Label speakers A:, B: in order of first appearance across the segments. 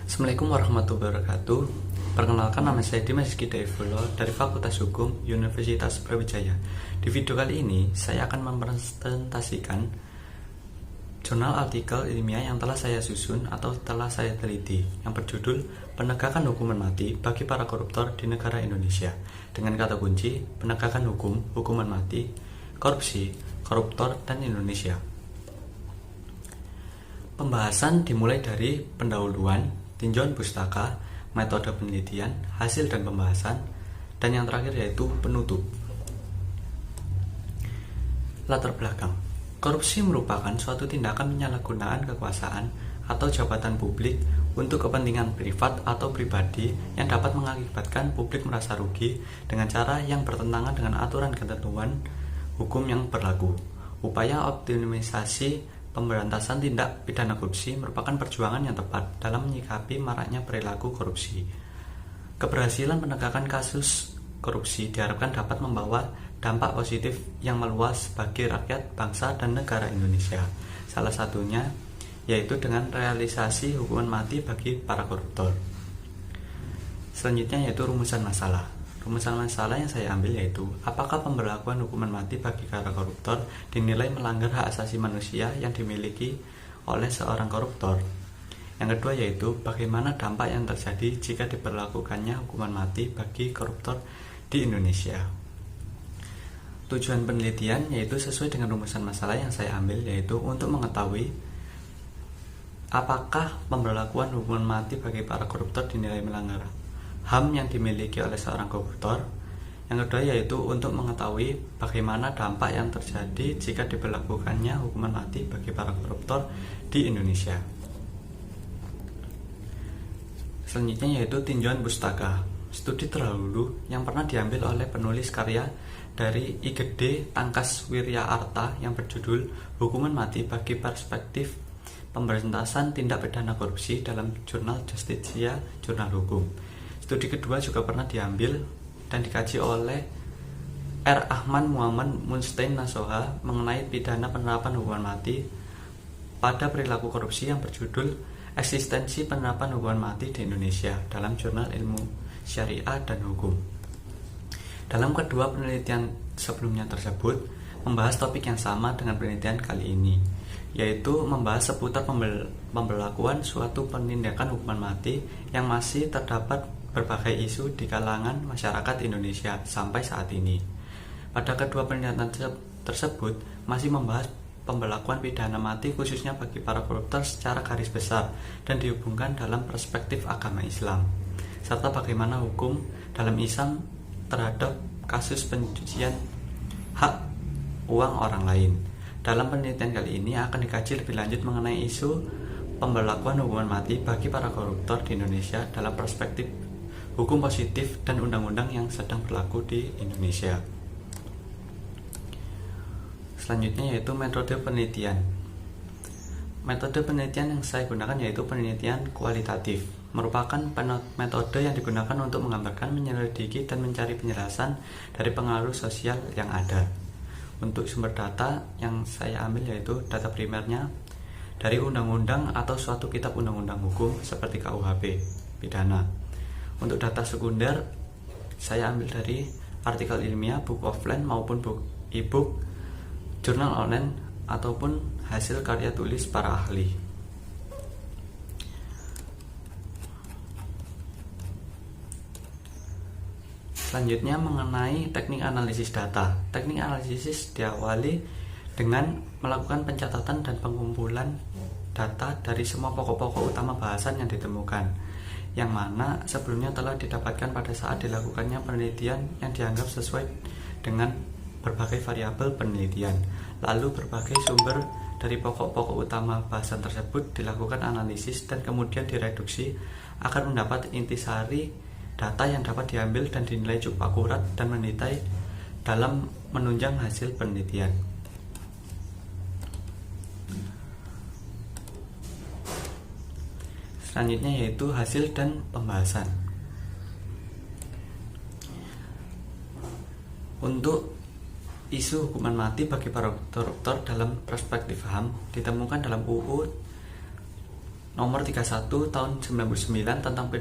A: Assalamualaikum warahmatullahi wabarakatuh. Perkenalkan, nama saya Dimas Hidayatullah dari Fakultas Hukum Universitas Brawijaya. Di video kali ini saya akan mempresentasikan jurnal artikel ilmiah yang telah saya susun atau telah saya teliti yang berjudul Penegakan Hukuman Mati bagi para koruptor di negara Indonesia, dengan kata kunci penegakan hukum, hukuman mati, korupsi, koruptor, dan Indonesia. Pembahasan dimulai dari pendahuluan, tinjauan pustaka, metode penelitian, hasil dan pembahasan, dan yang terakhir yaitu penutup. Latar belakang. Korupsi merupakan suatu tindakan penyalahgunaan kekuasaan atau jabatan publik untuk kepentingan privat atau pribadi yang dapat mengakibatkan publik merasa rugi dengan cara yang bertentangan dengan aturan ketentuan hukum yang berlaku. Upaya optimisasi pemberantasan tindak pidana korupsi merupakan perjuangan yang tepat dalam menyikapi maraknya perilaku korupsi. Keberhasilan penegakan kasus korupsi diharapkan dapat membawa dampak positif yang meluas bagi rakyat, bangsa, dan negara Indonesia. Salah satunya yaitu dengan realisasi hukuman mati bagi para koruptor. Selanjutnya yaitu rumusan masalah. Rumusan masalah yang saya ambil yaitu, apakah pemberlakuan hukuman mati bagi para koruptor dinilai melanggar hak asasi manusia yang dimiliki oleh seorang koruptor. Yang kedua yaitu, bagaimana dampak yang terjadi jika diberlakukannya hukuman mati bagi koruptor di Indonesia. Tujuan penelitian yaitu sesuai dengan rumusan masalah yang saya ambil, yaitu untuk mengetahui apakah pemberlakuan hukuman mati bagi para koruptor dinilai melanggar HAM yang dimiliki oleh seorang koruptor. Yang kedua yaitu untuk mengetahui bagaimana dampak yang terjadi jika diberlakukannya hukuman mati bagi para koruptor di Indonesia. Selanjutnya yaitu tinjauan pustaka. Studi terdahulu yang pernah diambil oleh penulis karya dari IGD Tangkas Wirya Arta yang berjudul Hukuman Mati bagi Perspektif Pemberantasan Tindak Pidana Korupsi dalam jurnal Justitia Jurnal Hukum. Studi kedua juga pernah diambil dan dikaji oleh R. Ahmad Muhammad Munstein Nasoha mengenai pidana penerapan hukuman mati pada perilaku korupsi yang berjudul Eksistensi Penerapan Hukuman Mati di Indonesia dalam Jurnal Ilmu Syariah dan Hukum. Dalam kedua penelitian sebelumnya tersebut membahas topik yang sama dengan penelitian kali ini, yaitu membahas seputar pemberlakuan suatu penindakan hukuman mati yang masih terdapat berbagai isu di kalangan masyarakat Indonesia sampai saat ini. Pada kedua penelitian tersebut masih membahas pemberlakuan pidana mati khususnya bagi para koruptor secara garis besar dan dihubungkan dalam perspektif agama Islam, serta bagaimana hukum dalam Islam terhadap kasus pencucian hak uang orang lain. Dalam penelitian kali ini akan dikaji lebih lanjut mengenai isu pemberlakuan hukuman mati bagi para koruptor di Indonesia dalam perspektif hukum positif dan undang-undang yang sedang berlaku di Indonesia. Selanjutnya yaitu metode penelitian. Metode penelitian yang saya gunakan yaitu penelitian kualitatif, merupakan metode yang digunakan untuk menggambarkan, menyelidiki, dan mencari penjelasan dari pengaruh sosial yang ada. Untuk sumber data yang saya ambil yaitu data primernya dari undang-undang atau suatu kitab undang-undang hukum seperti KUHP pidana. Untuk data sekunder saya ambil dari artikel ilmiah, buku offline maupun buku e-book, jurnal online ataupun hasil karya tulis para ahli. Selanjutnya mengenai teknik analisis data. Teknik analisis diawali dengan melakukan pencatatan dan pengumpulan data dari semua pokok-pokok utama bahasan yang ditemukan, yang mana sebelumnya telah didapatkan pada saat dilakukannya penelitian yang dianggap sesuai dengan berbagai variabel penelitian. Lalu berbagai sumber dari pokok-pokok utama bahasan tersebut dilakukan analisis dan kemudian direduksi agar mendapat intisari data yang dapat diambil dan dinilai cukup akurat dan mendetail dalam menunjang hasil penelitian. Selanjutnya yaitu hasil dan pembahasan. Untuk isu hukuman mati bagi para koruptor dalam perspektif HAM ditemukan dalam UU Nomor 31 tahun 99 tentang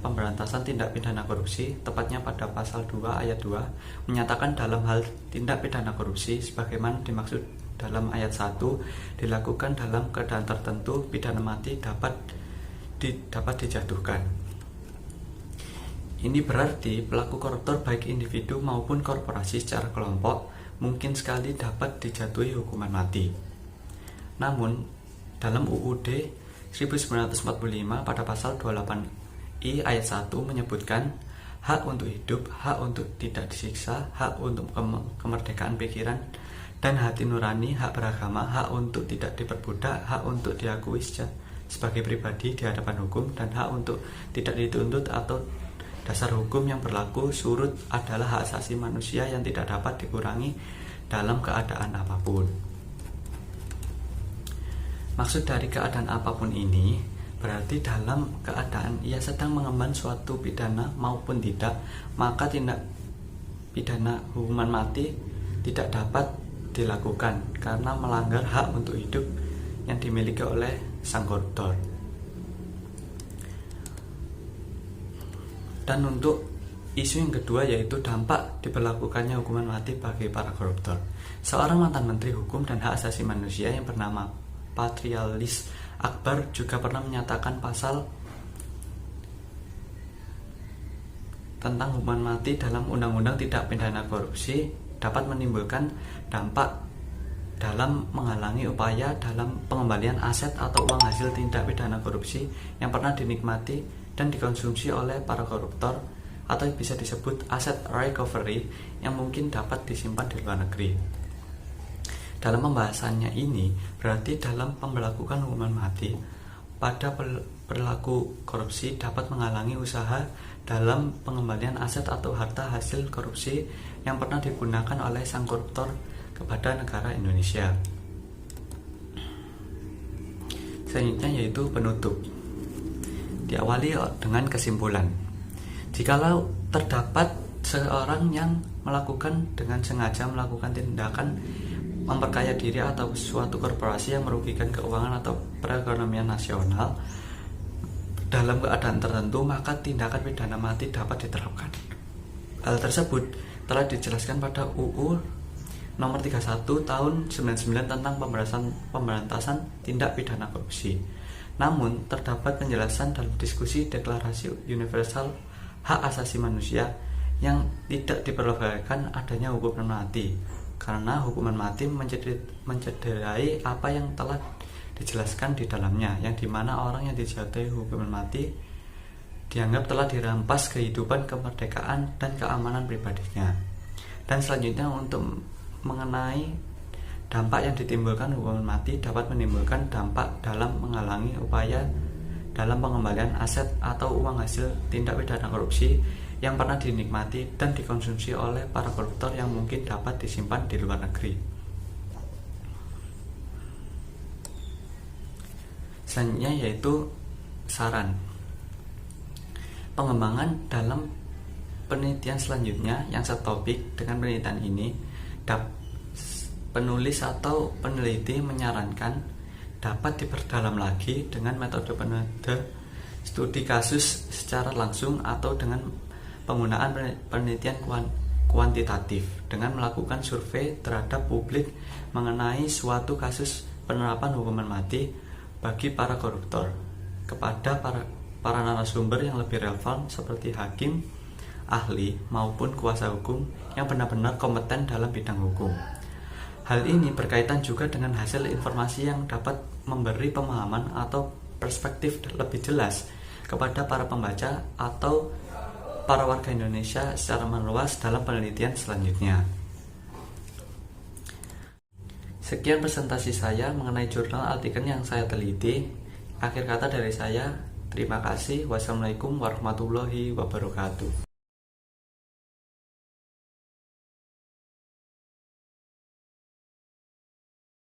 A: pemberantasan tindak pidana korupsi, tepatnya pada pasal 2 ayat 2, menyatakan dalam hal tindak pidana korupsi sebagaimana dimaksud dalam ayat 1 dilakukan dalam keadaan tertentu, pidana mati dapat dijatuhkan. Ini berarti pelaku koruptor baik individu maupun korporasi secara kelompok mungkin sekali dapat dijatuhi hukuman mati. Namun, dalam UUD 1945 pada pasal 28I ayat 1 menyebutkan hak untuk hidup, hak untuk tidak disiksa, hak untuk kemerdekaan pikiran dan hati nurani, hak beragama, hak untuk tidak diperbudak, hak untuk diakui sebagai pribadi di hadapan hukum, dan hak untuk tidak dituntut atau dasar hukum yang berlaku surut adalah hak asasi manusia yang tidak dapat dikurangi dalam keadaan apapun. Maksud dari keadaan apapun ini berarti dalam keadaan ia sedang mengemban suatu pidana maupun tidak, maka tindak pidana hukuman mati tidak dapat dilakukan karena melanggar hak untuk hidup yang dimiliki oleh sang koruptor. Dan untuk isu yang kedua yaitu dampak diberlakukannya hukuman mati bagi para koruptor. Seorang mantan Menteri Hukum dan Hak Asasi Manusia yang bernama Patrialis Akbar juga pernah menyatakan pasal tentang hukuman mati dalam Undang-Undang Tindak Pidana Korupsi dapat menimbulkan dampak dalam menghalangi upaya dalam pengembalian aset atau uang hasil tindak pidana korupsi yang pernah dinikmati dan dikonsumsi oleh para koruptor, atau bisa disebut aset recovery yang mungkin dapat disimpan di luar negeri. Dalam pembahasannya ini berarti dalam pemberlakukan hukuman mati pada perilaku korupsi dapat menghalangi usaha dalam pengembalian aset atau harta hasil korupsi yang pernah digunakan oleh sang koruptor kepada negara Indonesia. Selanjutnya yaitu penutup. Diawali dengan kesimpulan. Jikalau terdapat seorang yang melakukan dengan sengaja melakukan tindakan memperkaya diri atau suatu korporasi yang merugikan keuangan atau perekonomian nasional dalam keadaan tertentu, maka tindakan pidana mati dapat diterapkan. Hal tersebut telah dijelaskan pada UU nomor 31 tahun 99 tentang pemberantasan tindak pidana korupsi. Namun, terdapat penjelasan dalam diskusi Deklarasi Universal Hak Asasi Manusia yang tidak diperbolehkan adanya hukuman mati, karena hukuman mati mencederai apa yang telah dijelaskan di dalamnya, yang dimana orang yang dijatuhi hukuman mati dianggap telah dirampas kehidupan, kemerdekaan, dan keamanan pribadinya. Dan selanjutnya untuk mengenai dampak yang ditimbulkan hukuman mati dapat menimbulkan dampak dalam menghalangi upaya dalam pengembalian aset atau uang hasil tindak pidana korupsi yang pernah dinikmati dan dikonsumsi oleh para koruptor yang mungkin dapat disimpan di luar negeri. Selanjutnya yaitu saran. Pengembangan dalam penelitian selanjutnya yang setopik dengan penelitian ini, penulis atau peneliti menyarankan dapat diperdalam lagi dengan metode studi kasus secara langsung atau dengan penggunaan penelitian kuantitatif dengan melakukan survei terhadap publik mengenai suatu kasus penerapan hukuman mati bagi para koruptor kepada para narasumber yang lebih relevan seperti hakim, ahli, maupun kuasa hukum yang benar-benar kompeten dalam bidang hukum. Hal ini berkaitan juga dengan hasil informasi yang dapat memberi pemahaman atau perspektif lebih jelas kepada para pembaca atau para warga Indonesia secara meluas dalam penelitian selanjutnya. Sekian presentasi saya mengenai jurnal artikel yang saya teliti. Akhir kata dari saya, terima kasih. Wassalamualaikum warahmatullahi wabarakatuh.